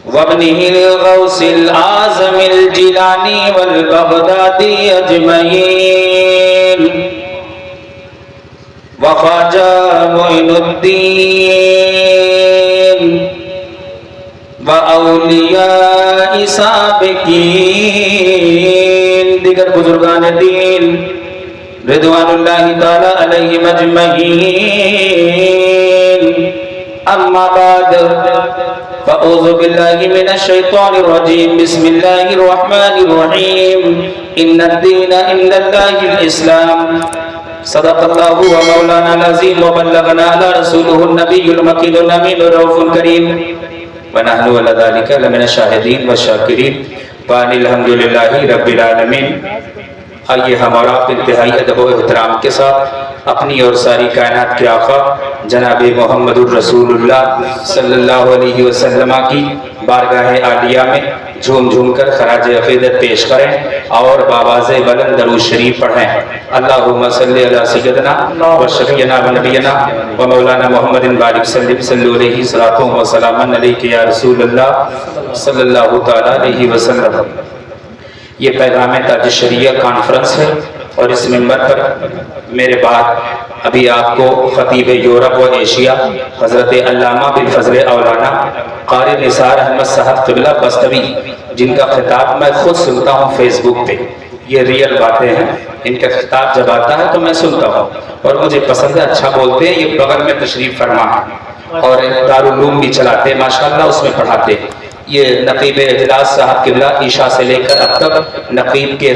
وابنه الغوث الأعظم الجيلاني والبغدادي أجمعين وخواجہ معین الدین واولیاء سابقین دیگر بزرگان دین رضوان اللہ تعالی علیہم اجمعین اما بعد فاعوذ باللہ من الشیطان الرجیم بسم اللہ الرحمن الرحیم ان الدین عند اللہ الاسلام صدق اللہ و مولانا العظیم و بلغنا علی رسولہ النبی المکین الامین الرؤوف الکریم ونحن علی ذلک لمن الشاہدین والشاکرین وان الحمدللہ رب العالمین۔ آئیے ہمارا انتہائی ادب و احترام کے ساتھ اپنی اور ساری کائنات کے آقا جناب محمد الرسول اللہ صلی اللہ علیہ وسلم کی بارگاہ عالیہ میں جھوم جھوم کر خراج عقیدت پیش کریں اور بآواز بلند درود شریف پڑھیں۔ اللہم صلی علی سیدنا و شفیعنا و نبینا و مولانا محمد بارک سلم صلی علیہ صلاۃ و سلام علیک یا رسول اللہ صلی اللہ تعالی علیہ وسلم۔ یہ پیغام تاج الشریعہ کانفرنس ہے اور اس منبر پر میرے بعد ابھی آپ کو خطیب یورپ و ایشیا حضرت علامہ بالفضل اولانا قاری نثار احمد صاحب قبلہ بستوی جن کا خطاب میں خود سنتا ہوں فیس بک پہ، یہ ریئل باتیں ہیں، ان کا خطاب جب آتا ہے تو میں سنتا ہوں اور مجھے پسند ہے، اچھا بولتے ہیں۔ یہ بغل میں تشریف فرما ہے اور دارالعلوم بھی چلاتے ہیں ماشاءاللہ، اس میں پڑھاتے ہیں۔ یہ نقیب اجلاس صاحب قبلہ عشاء سے لے کر اب تک نقیب کے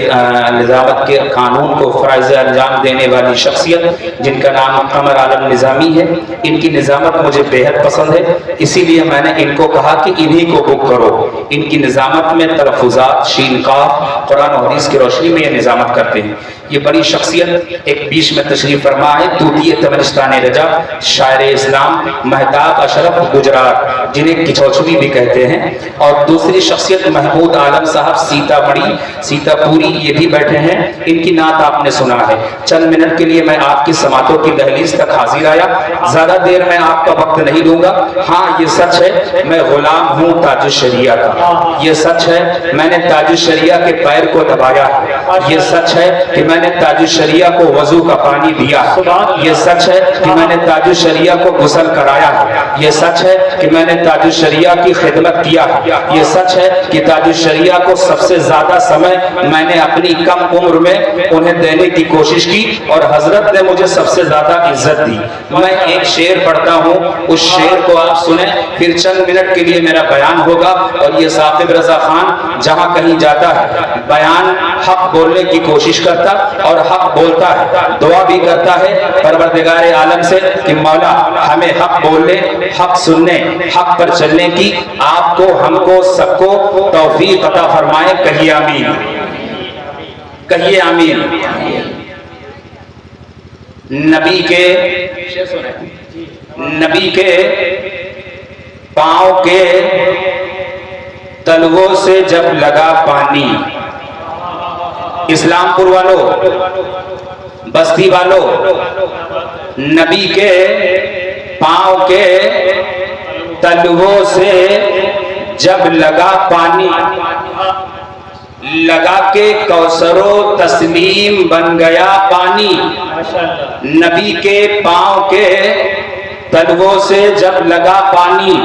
نظامت کے قانون کو فرائض انجام دینے والی شخصیت جن کا نام قمر عالم نظامی ہے، ان کی نظامت مجھے بےحد پسند ہے، اسی لیے میں نے ان کو کہا کہ انہی کو بک کرو۔ ان کی نظامت میں تلفظات شین قاف قرآن و حدیث کی روشنی میں یہ نظامت کرتے ہیں۔ یہ بڑی شخصیت ایک بیچ میں تشریف فرما ہے، طوطی تمنستان رجا، شاعر اسلام، مہتاب اشرف گجرات جنہیں کچوچوی بھی کہتے ہیں، اور دوسری شخصیت محمود عالم صاحب سیتا پوری، یہ بھی بیٹھے ہیں، ان کی نعت آپ نے سنا ہے۔ چند منٹ کے لیے میں آپ کی سماعتوں کی دہلیز تک حاضر آیا، زیادہ دیر میں آپ کا وقت نہیں لوں گا۔ ہاں یہ سچ ہے میں غلام ہوں تاج الشریعہ کا، یہ سچ ہے میں نے تاج الشریعہ کے پیر کو دبایا ہے، یہ سچ ہے کہ میں نے تاج الشریعہ کو وضو کا پانی دیا ہے، یہ سچ ہے کہ میں نے تاج الشریعہ کو غسل کرایا ہے، یہ سچ ہے کہ میں نے تاج الشریعہ کی خدمت کیا ہے، یہ سچ ہے کہ تاج الشریعہ کو سب سے زیادہ سمے میں نے اپنی کم عمر میں انہیں دینے کی کوشش کی اور حضرت نے مجھے سب سے زیادہ عزت دی۔ میں ایک شعر پڑھتا ہوں، اس شعر کو آپ سنیں، پھر چند منٹ کے لیے میرا بیان ہوگا۔ اور یہ ثاقب رضا خان جہاں کہیں جاتا ہے بیان حق بولنے کی کوشش کرتا اور حق بولتا ہے، دعا بھی کرتا ہے پروردگار عالم سے کہ مولا ہمیں حق بولنے، حق سننے، حق پر چلنے کی آپ کو، ہم کو، سب کو توفیق عطا فرمائے۔ کہیے آمین، کہیے آمین۔ نبی کے پاؤں کے تلووں سے جب لگا پانی، اسلام پور والوں، بستی والوں، نبی کے پاؤں کے تلووں سے جب لگا پانی، لگا کے کوثر و تسلیم بن گیا پانی۔ نبی کے پاؤں کے تلووں سے جب لگا پانی،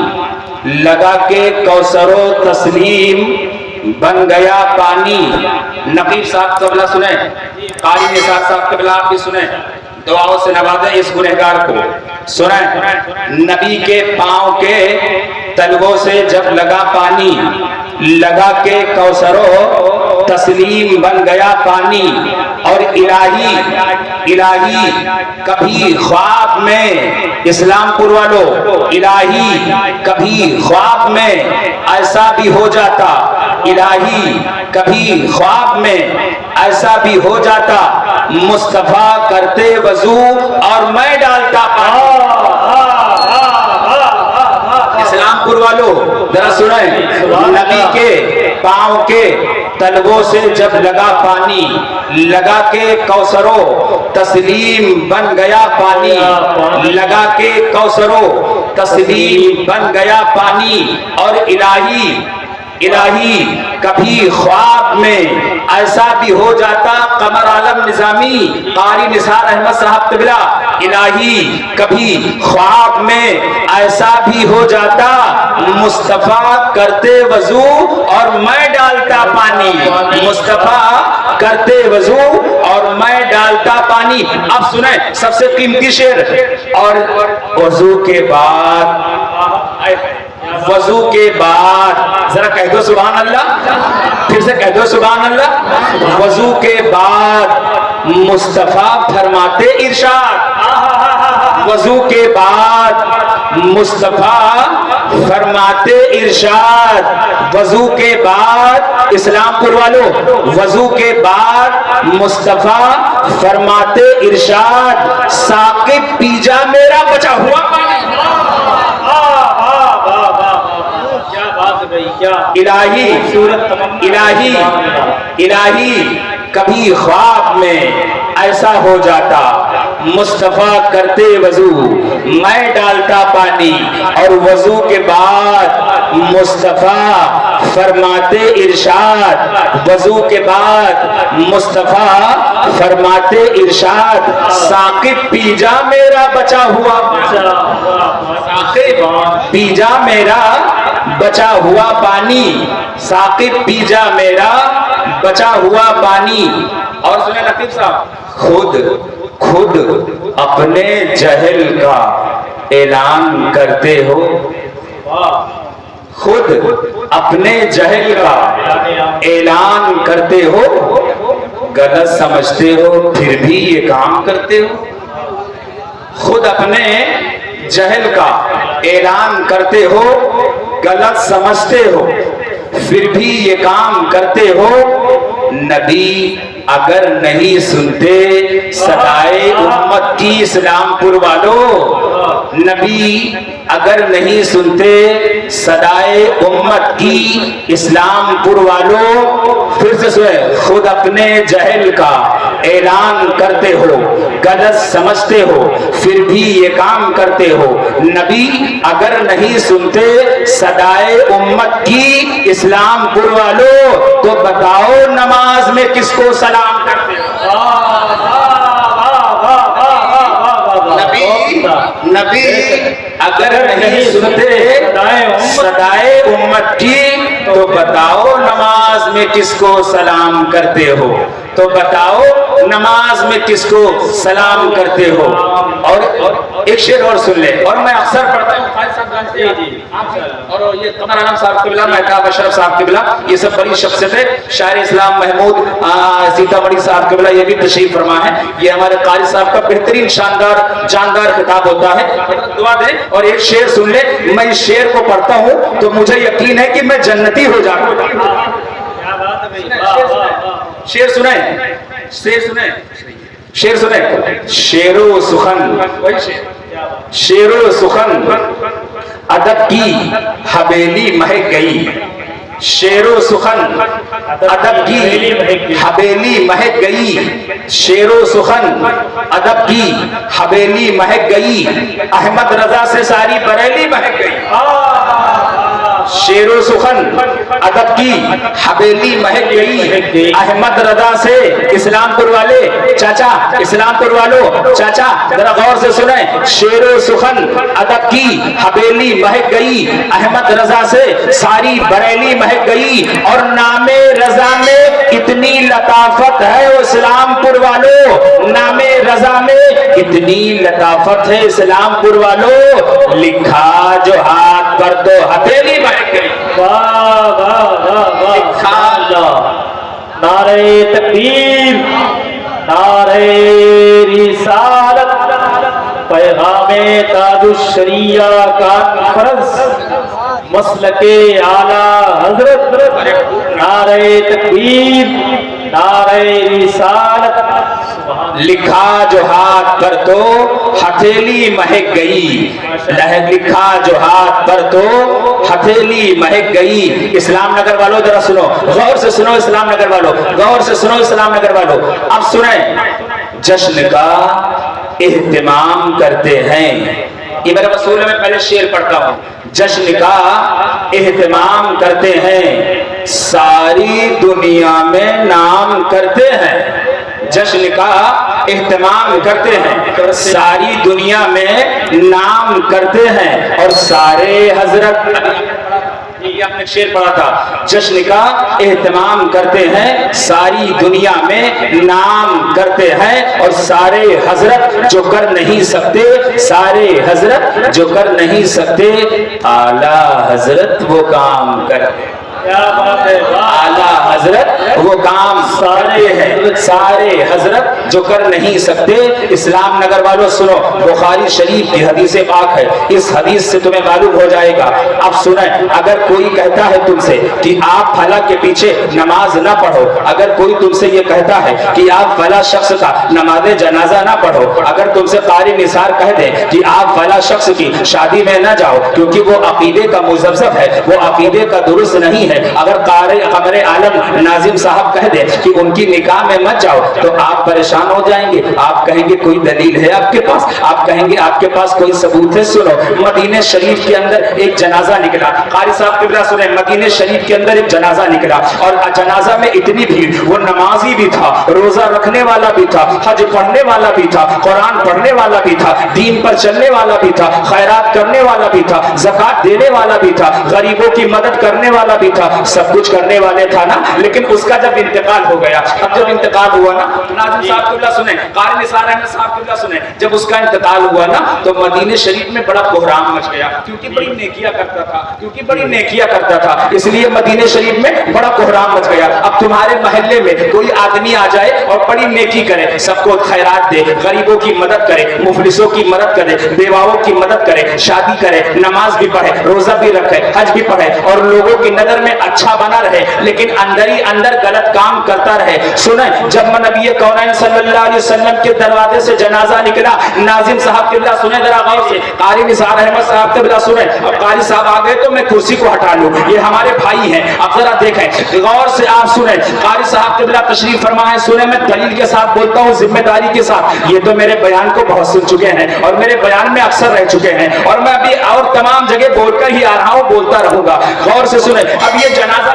لگا کے کوثر و تسلیم بن گیا پانی۔ نقیب صاحب قبلہ سنیں، قاری نثار صاحب قبلہ آپ بھی سنیں، دعاؤں سے نوازیں اس گنہگار کو۔ سنیں، نبی کے پاؤں کے تلووں سے جب لگا پانی، لگا کے کوثر و تسلیم بن گیا پانی۔ اور الہی کبھی خواب میں، اسلام پور والوں، الہی کبھی خواب میں ایسا بھی ہو جاتا، الہی کبھی خواب میں ایسا بھی ہو جاتا، مصطفیٰ کرتے وضو اور میں ڈالتا پانی۔ اسلام پور والو ذرا سنیں، نبی کے پاؤں کے تلووں سے جب لگا پانی، لگا کے کوثرو تسلیم بن گیا پانی، لگا کے کوثرو تسلیم بن گیا پانی، اور الہی کبھی خواب میں ایسا بھی ہو جاتا، قمر عالم نظامی قاری نثار احمد صاحب قبلہ، الہی کبھی خواب میں ایسا بھی ہو جاتا، مصطفیٰ کرتے وضو اور میں ڈالتا پانی، مصطفیٰ کرتے وضو اور میں ڈالتا پانی۔ اب سنیں سب سے قیمتی شعر، اور وضو کے بعد، وضو کے بعد، ذرا کہہ دو سبحان اللہ، پھر سے کہہ دو سبحان اللہ، وضو کے بعد مصطفیٰ فرماتے ارشاد، وضو کے بعد مصطفیٰ فرماتے ارشاد، وضو کے بعد اسلام پور والو، وضو کے بعد مصطفیٰ فرماتے ارشاد، ثاقب پی جا میرا بچا ہوا پانی۔ الہی کبھی خواب میں ایسا ہو جاتا، مصطفیٰ کرتے وضو میں ڈالتا پانی، اور وضو کے بعد مصطفیٰ فرماتے ارشاد، وضو کے بعد مصطفیٰ فرماتے ارشاد، ثاقب پی جا میرا بچا ہوا، ثاقب پی جا میرا بچا ہوا پانی، ثاقب پی جا میرا بچا ہوا پانی۔ اور سنیں لطیف صاحب، خود اپنے جہل کا اعلان کرتے ہو، خود اپنے جہل کا اعلان کرتے ہو، غلط سمجھتے ہو پھر بھی یہ کام کرتے ہو، خود اپنے جہل کا اعلان کرتے ہو، غلط سمجھتے ہو پھر بھی یہ کام کرتے ہو، نبی اگر نہیں سنتے صدائے امت کی اسلام پور والو، نبی اگر نہیں سنتے صدائے امت کی اسلام پور والو، پھر سے سنیں، خود اپنے جہل کا اعلان کرتے ہو، غلط سمجھتے ہو پھر بھی یہ کام کرتے ہو، نبی اگر نہیں سنتے صدائے امت کی اسلام پور والو، تو بتاؤ نماز میں کس کو سلام کرتے ہو؟ نبی اگر نہیں سنتے صدائے امت کی، تو بتاؤ نماز میں کس کو سلام کرتے ہو، تو بتاؤ نماز میں کس کو سلام کرتے ہو۔ اور ایک شعر اور سن لے، اور میں اکثر پڑھتا ہوں، اور یہ قمر عالم صاحب قبلہ، مہتاب اشرف صاحب قبلہ، یہ سب بڑی شخصیت ہے، شاعر اسلام محمود سیتا مڑی صاحب قبلہ یہ بھی تشریف فرما ہے، یہ ہمارے قاری صاحب کا بہترین شاندار جاندار خطاب ہوتا ہے، دعا دیں۔ اور ایک شعر سن لے، میں اس شعر کو پڑھتا ہوں تو مجھے یقین ہے کہ میں جنتی ہو جاؤں گا۔ شعر سنیں، شعر سنیں، شعر سنیں، شعر و سخن، شعر و سخن ادب کی حویلی مہک گئی، شعر و سخن ادب کی حویلی مہک گئی، شعر و سخن ادب کی حویلی مہک گئی، احمد رضا سے ساری بریلی مہک گئی، شعر و سخن ادب کی حویلی مہک گئی، احمد رضا سے اسلام پور والے چاچا، اسلام پور والو چاچا ذرا غور سے سنیں، شعر و سخن ادب کی حویلی مہک گئی، احمد رضا سے ساری بریلی مہک گئی، اور نام رضا میں اتنی لطافت ہے اسلام پور والو، نام رضا میں اتنی لطافت ہے اسلام پور والو، لکھا جو ہاتھ پر تو ہتھیلی مہک گئی۔ واہ واہ واہ واہ، نعرہ تکبیر، نعرہ رسالت، پیغام تاج الشریعہ کانفرنس، مسلک اعلیٰ حضرت، نعرہ تکبیر، نعرہ رسالت۔ لکھا جو ہاتھ پر تو ہتھیلی مہک گئی، لکھا جو ہاتھ پر تو ہتھیلی مہک گئی۔ اسلام نگر والوں ذرا سنو، غور سے سنو اسلام نگر والوں، غور سے سنو اسلام نگر والوں۔ اب سنیں، جشن کا اہتمام کرتے ہیں، یہ میرا وصول ہے، میں پہلے شعر پڑھتا ہوں۔ جشن کا اہتمام کرتے ہیں، ساری دنیا میں نام کرتے ہیں۔ جشن کا اہتمام کرتے ہیں، ساری دنیا میں نام کرتے ہیں، اور سارے حضرت، یہ آپ نے شعر پڑھا تھا، جشن کا اہتمام کرتے ہیں، ساری دنیا میں نام کرتے ہیں، اور سارے حضرت جو کر نہیں سکتے، سارے حضرت جو کر نہیں سکتے، اعلیٰ حضرت وہ کام کرتے ہیں۔ اعلیٰ حضرت وہ کام سارے ہیں، سارے حضرت جو کر نہیں سکتے۔ اسلام نگر والوں سنو، بخاری شریف کی حدیث پاک ہے، اس حدیث سے تمہیں معلوم ہو جائے گا۔ اب سنیں، اگر کوئی کہتا ہے تم سے کہ آپ فلاں کے پیچھے نماز نہ پڑھو، اگر کوئی تم سے یہ کہتا ہے کہ آپ فلاں شخص کا نماز جنازہ نہ پڑھو، اگر تم سے قاری نثار کہہ دیں کہ آپ فلاں شخص کی شادی میں نہ جاؤ کیونکہ وہ عقیدے کا مذہب ہے، وہ عقیدے کا درست نہیں ہے، اگر قاری قمر عالم ناظم صاحب کہہ دے کہ ان کی نکاح میں مت جاؤ، تو آپ پریشان ہو جائیں گے، آپ کہیں گے کوئی دلیل ہے آپ کے پاس، آپ کہیں گے آپ کے پاس کوئی ثبوت ہے۔ سنو، مدینہ شریف کے اندر ایک جنازہ نکلا، قاری صاحب قبلہ سنیں، مدینہ شریف کے اندر ایک جنازہ نکلا، اور جنازہ میں اتنی بھیڑ، وہ نمازی بھی تھا، روزہ رکھنے والا بھی تھا، حج پڑھنے والا بھی تھا، قرآن پڑھنے والا بھی تھا، دین پر چلنے والا بھی تھا، خیرات کرنے والا بھی تھا، زکات دینے والا بھی تھا، غریبوں کی مدد کرنے والا بھی تھا، سب کچھ کرنے والے تھا نا۔ لیکن اس کا جب انتقال ہو گیا، اب جب انتقال ہوا نا، ناظم صاحب قبلہ سنیں، قاری نثار احمد صاحب قبلہ سنیں، جب اس کا انتقال ہوا نا تو مدینہ شریف میں بڑا بحران مچ گیا، کیونکہ بڑی نیکیاں کرتا تھا، کیونکہ بڑی نیکیاں کرتا تھا، اس لیے مدینہ شریف میں بڑا بحران مچ گیا۔ اب تمہارے محلے میں کوئی آدمی آ جائے اور بڑی نیکی کرے، سب کو خیرات دے، غریبوں کی مدد کرے، مفلسوں کی مدد کرے، بیواؤں کی مدد کرے، شادی کرے، نماز بھی پڑھے، روزہ بھی رکھے، حج بھی پڑھے، اور لوگوں کی نظر میں اچھا بنا رہے، لیکن اندر ہی اندر غلط کام کرتا رہے۔ سنیں، جب نبی کونین صلی اللہ علیہ وسلم کے دروازے سے جنازہ نکلا، ناظم صاحب قبلہ سنیں ذرا غور سے، قاری نثار احمد صاحب قبلہ سنیں، اور قاری صاحب آ گئے تو میں کرسی کو ہٹا لوں، یہ ہمارے بھائی ہیں، اب ذرا دیکھیں غور سے، آپ سنیں، قاری صاحب قبلہ تشریف فرمائیں، سنیں، میں دلیل کے ساتھ بولتا ہوں، ذمہ داری کے ساتھ، یہ تو میرے بیان کو بہت سن چکے ہیں اور میرے بیان میں اکثر رہ چکے ہیں، اور میں ابھی اور تمام جگہ بول کر ہی آ رہا ہوں، بولتا رہوں گا۔ غور سے سنیں، اب یہ جنازہ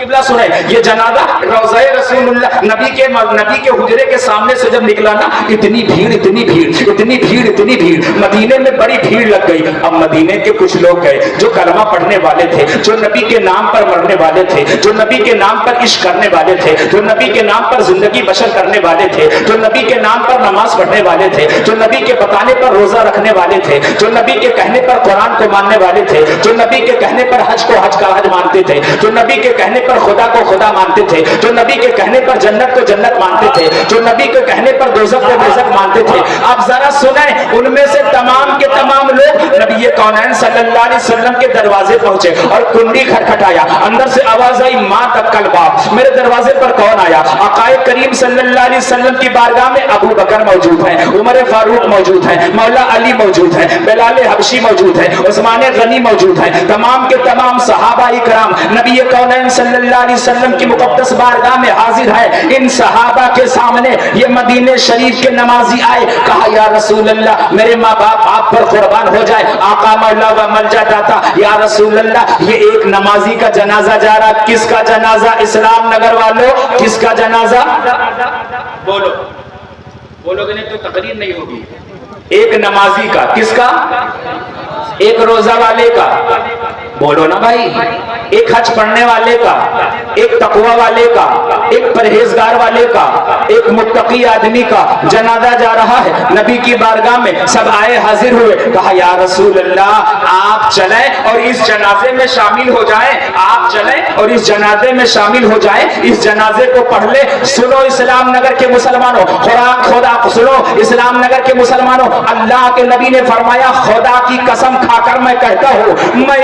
قبلہ سنیں، یہ جنازہ روضہ رسول اللہ نبی کے حجرے کے سامنے سے جب نکلا نا، اتنی بھیڑ اتنی بھیڑ اتنی بھیڑ اتنی بھیڑ، مدینے میں بڑی بھیڑ لگ گئی۔ اب مدینے کے کچھ لوگ گئے جو کلمہ پڑھنے والے تھے، جو نبی کے نام پر مرنے والے تھے، جو نبی کے نام پر عشق کرنے والے تھے، جو نبی کے نام پر زندگی بشر کرنے والے تھے، جو نبی کے نام پر نماز پڑھنے والے تھے، جو نبی کے بتانے پر روزہ رکھنے والے تھے، جو نبی کے کہنے پر قرآن کو ماننے والے تھے، جو نبی کے کہنے پر حج کو حج کا حج مانتے تھے، جو نبی کے کہنے پر خدا کو خدا مانتے تھے، جو نبی کے کہنے پر جنت کو جنت مانتے تھے، جو نبی کے کہنے پر دوزخ کو دوزخ مانتے تھے۔ اب ذرا سنیں، ان میں سے تمام کے تمام لوگ نبی کونین صلی اللہ علیہ وسلم کے دروازے پہنچے اور کنڈی کھٹکھٹایا، اندر سے آواز آئی، ماں تک کل باپ، میرے دروازے پر کون آیا؟ آقائے کریم صلی اللہ علیہ وسلم کی بارگاہ میں ابو بکر موجود ہیں، عمر فاروق موجود ہیں، مولا علی موجود ہیں، بلال حبشی موجود ہیں، عثمان غنی موجود ہیں، تمام کے تمام صحابہ اکرام نبی کونین صلی اللہ علیہ وسلم کی مقدس بارگاہ میں حاضر ہے۔ ان صحابہ کے سامنے یہ مدینہ شریف کے نمازی آئے، کہا یا رسول اللہ میرے ماں باپ آپ پر قربان ہو جائے، آقا مولا و ملجا داتا، یا رسول اللہ یہ ایک نمازی کا جنازہ جا رہا، کس کا جنازہ؟ اسلام نگر والوں، کس کا جنازہ؟ بولو بولو کہ نہیں تو تقریر نہیں ہوگی۔ ایک نمازی کا، کس کا؟ ایک روزہ والے کا، بولو نا بھائی، ایک حج پڑھنے والے کا، ایک تقوی والے کا، ایک پرہیزگار والے کا، ایک متقی آدمی کا جنازہ جا رہا ہے۔ نبی کی بارگاہ میں سب آئے، حاضر ہوئے، کہا یا رسول اللہ آپ چلیں اور اس جنازے میں شامل ہو جائیں، آپ چلیں اور اس جنازے میں شامل ہو جائیں، اس جنازے کو پڑھ لیں۔ سنو اسلام نگر کے مسلمانوں، قرآن خدا سنو اسلام نگر کے مسلمانوں، اللہ کے نبی نے فرمایا خدا کی قسم کھا کر میں کہتا ہوں، میں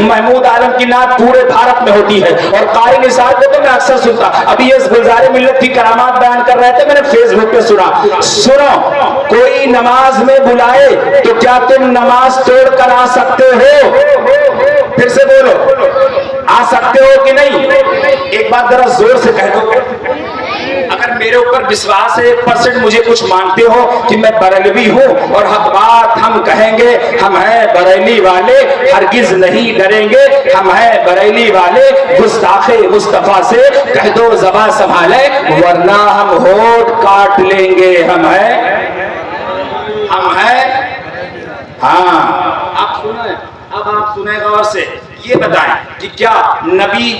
محمود عالم کی نعت پورے بھارت میں ہوتی ہے, اور قاری نثار کو تو میں اکثر سنتا. ابھی یہ گلزار ملت کی کرامات بیان کر رہے تھے, میں نے فیس بک پہ سنا. سنو, کوئی نماز میں بلائے تو کیا تم نماز توڑ کر آ سکتے ہو؟ پھر سے بولو, آ سکتے ہو کہ نہیں؟ ایک بات ذرا زور سے کہہ دو. اگر میرے اوپر وشواس ہے 1% مجھے کچھ مانتے ہو کہ میں بریلوی ہوں اور حق بات ہم کہیں گے, ہم ہیں بریلی والے, ہرگز نہیں ڈریں گے, ہم ہیں بریلی والے, گستاخ مصطفیٰ سے کہہ دو زبان سنبھالے ورنہ ہم ہونٹ کاٹ لیں گے. ہم ہیں. ہاں, آپ سنیں, اب آپ سنیں غور سے. یہ بتائیں کہ کیا نبی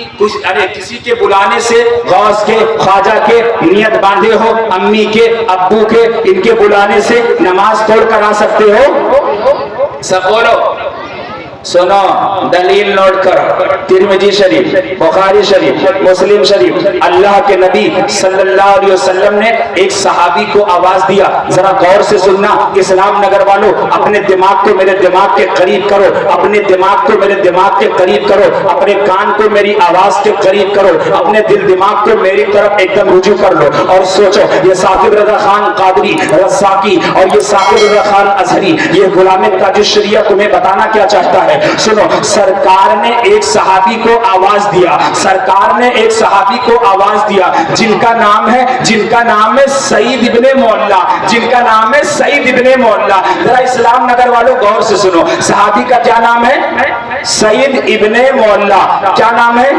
کسی کے بلانے سے غوث کے, خواجہ کے نیت باندھے ہو, امی کے, ابو کے, ان کے بلانے سے نماز توڑ کر آ سکتے ہو؟ سب بولو. سنو, دلیل نوٹ کرو. ترمذی شریف, بخاری شریف, مسلم شریف. اللہ کے نبی صلی اللہ علیہ وسلم نے ایک صحابی کو آواز دیا. ذرا غور سے سننا اسلام نگر والوں, اپنے دماغ کو میرے دماغ کے قریب کرو, اپنے دماغ کو میرے دماغ کے قریب کرو, اپنے کان کو میری آواز کے قریب کرو, اپنے دل دماغ کو میری طرف ایک دم رجوع کر لو اور سوچو. یہ ثاقب رضا خان قادری رزاقی اور یہ ثاقب رضا خان ازہری, یہ غلام قادشریہ تمہیں بتانا کیا چاہتا ہے. سنو, سرکار نے ایک صحابی کو آواز دیا, سرکار نے ایک صحابی کو آواز دیا جن کا نام ہے سعید ابن معلا, جن کا نام ہے سعید ابن معلا. ذرا اسلام نگر والوں غور سے سنو, صحابی کا کیا نام ہے؟ سعید ابن معلا. کیا نام ہے؟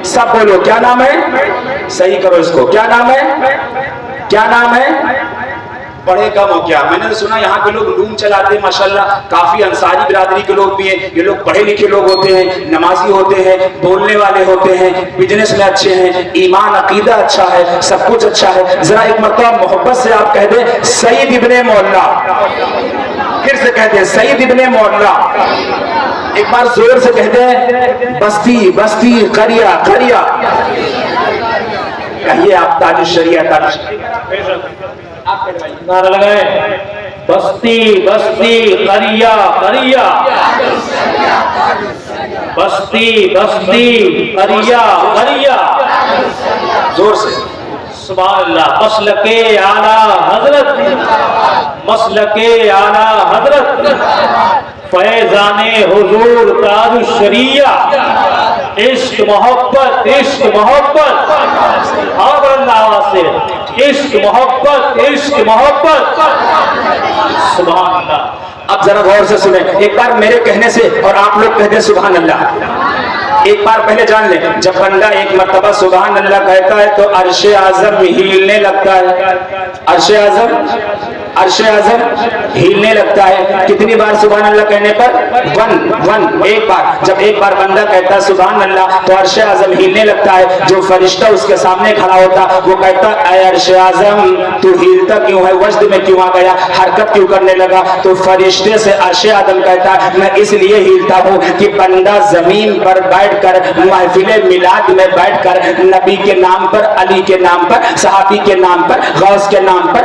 سب بولو, کیا نام ہے؟ صحیح کرو اس کو, کیا نام ہے؟ کیا نام ہے؟ پڑھے کم ہو کیا؟ میں نے سنا یہاں کے لوگ روم چلاتے ہیں ماشاءاللہ, کافی انصاری برادری کے لوگ بھی ہیں. یہ لوگ پڑھے لکھے لوگ ہوتے ہیں, نمازی ہوتے ہیں, بولنے والے ہوتے ہیں, بزنس میں اچھے ہیں, ایمان عقیدہ اچھا ہے, سب کچھ اچھا ہے. ذرا ایک مرتبہ محبت سے آپ کہہ دیں سعید ابن معلا. پھر سے کہہ دیں سعید ابن معلا. ایک بار زور سے کہہ دیں بستی بستی قریہ قریہ. کہیے آپ تاج الشریعہ, تاج الشریعہ نعرہ لگائیں, بستی بستی قریہ قریہ, بستی بستی قریہ قریہ. زور سے سبحان اللہ. مسلک اعلیٰ حضرت, مسلک اعلیٰ حضرت, فیضان حضور تاج الشریعہ. عشق محبت, عشق محبت, اور اللہ آواز سے, عشق محبت, عشق محبت. سبحان اللہ. اب ذرا غور سے سنیں, ایک بار میرے کہنے سے اور آپ لوگ کہہ دیں سبحان اللہ. ایک بار پہلے جان لیں, جب بندہ ایک مرتبہ سبحان اللہ کہتا ہے تو عرش اعظم ہلنے لگتا ہے. عرش اعظم ہلنے لگتا ہے. کتنی بار سبحان اللہ کہنے پر؟ ایک بار. جب ایک بار بندہ کہتا ہے سبحان اللہ تو عرش اعظم ہلنے لگتا ہے. جو فرشتہ اس کے سامنے کھڑا ہوتا وہ کہتا اے عرش اعظم تو ہلتا کیوں ہے, وجد میں کیوں آ گیا, حرکت کیوں کرنے لگا؟ تو فرشتے سے عرش اعظم کہتا ہے میں اس لیے ہلتا ہوں کہ بندہ زمین پر بیٹھ کر, محفل میلاد میں بیٹھ کر نبی کے نام پر, علی کے نام پر, صحابی کے نام پر, غوث کے نام پر